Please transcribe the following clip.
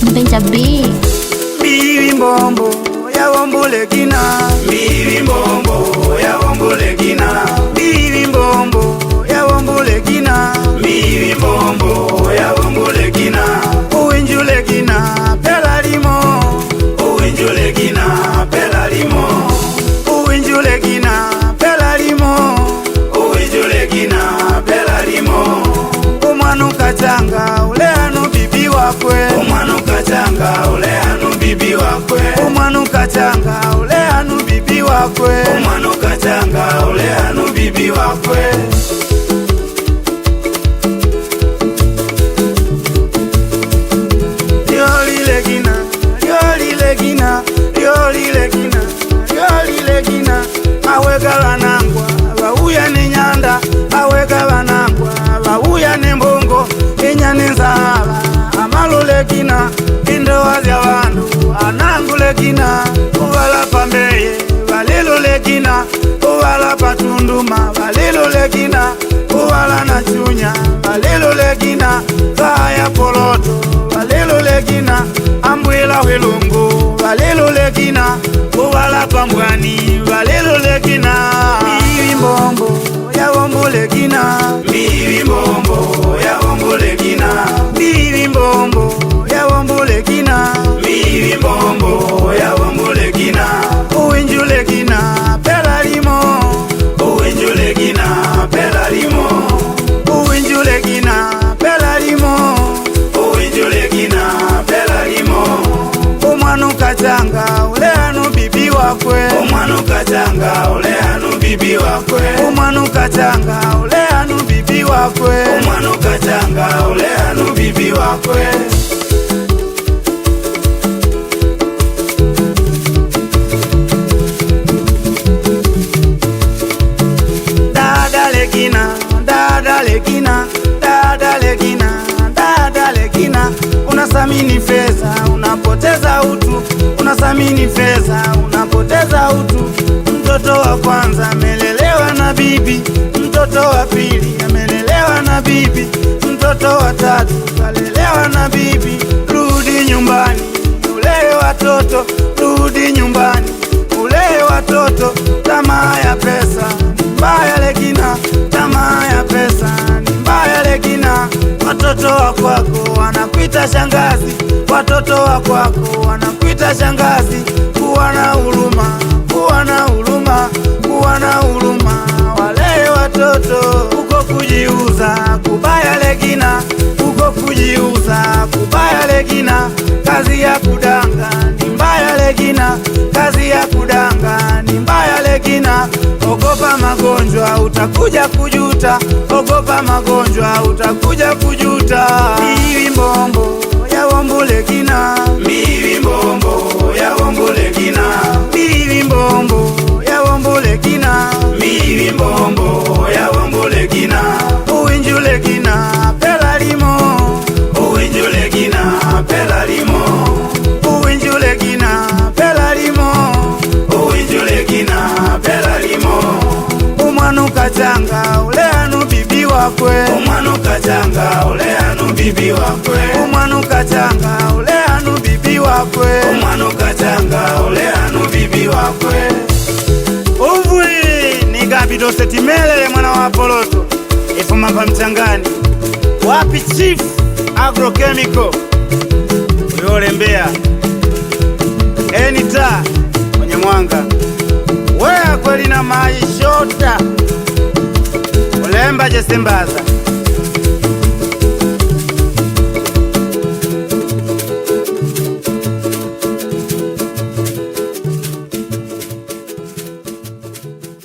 Mpenja B. Bibi mbombo ya wombole kina, bibi mbombo ya wombole kina, bibi mbombo ya wombole kina, bibi mbombo ya wombole kina. Uwinjule kina pela limo, uwinjule kina pela limo, uwinjule kina pela limo, uwinjule kina pela limo. Umwanuka changa ule anu bibi wakwe, umwanuka changa ule anu bibi wakwe, umwanuka changa ule anu bibi wakwe, umwanuka changa ule anu bibi wakwe. Liolile gina, liolile gina, liolile gina, liolile gina. Aweka banangwa bauya ni nyanda, aweka banangwa bauya ni mbongo, inyani nzala amalule gina, indoa zya bandu anangule gina. Uwala pambeye balilule gina, uwala patunduma balilule gina, uwala na chunya balilule gina, kaya poloto balilule gina, ambwila wilungu balilule gina, uwala pambwani balilule gina. Bibi mbombo ya wombole gina, bibi mbombo ya wombole gina, bibi mbombo ya wombole gina, bibi mbombo ya wombole gina. Uwinjule gina pela limo, uwinjule gina pela limo, uwinjule gina pela limo, uwinjule gina pela limo. Umwanuka changa ule anu bibi wakwe, umwanuka changa ule anu bibi wakwe, umwanuka changa ule anu bibi wakwe, umwanuka changa ule anu bibi wakwe. Dada legina, dada legina, dada legina, dada legina. Unasamini fedha, unapoteza utu, unasamini fedha, unapoteza utu. Mtoto wa kwanza amelelewa na bibi, mtoto wa pili amelelewa na bibi, mtoto wa tatu kalelewa na bibi. Rudi nyumbani ulee watoto, rudi nyumbani ulee watoto. Tamaa ya pesa ni mbaya legina, tamaa ya pesa ni mbaya legina. Watoto wa kwako wanakuita shangazi, watoto wa kwako wanakuita shangazi. Kuwa na huruma, kuwa na huruma, kuwa na huruma, wale watoto. Uko kujiuza kubaya legina, uko kujiuza kubaya legina. Kazi ya kudanga ni mbaya legina, kazi ya kudanga ni mbaya legina. Ogopa magonjwa utakuja kujuta, ogopa magonjwa utakuja kujuta. Bibi mbombo ya wombole gina, bibi mbombo ya wombole gina, bibi mbombo ya wombole gina, bibi mbombo ya wombole gina. Uwinjule gina pela limo, uwinjule gina pela limo, uwinjule gina pela limo, uwinjule gina pela limo. Umwanuka changa ule anu bibi wakwe, umwanuka changa ule anu bibi wakwe, umwanuka changa ule anu bibi wakwe, umwanuka changa ule anu bibi wakwe. Uvui ni Gabito Setimelele mwana wa Poloto, ifuma pa mchangani. Wapi Chief Agrochemical uyole Mbeya, Enita kwenye Mwanga. Wea kweli na maishota ulemba jesembaza.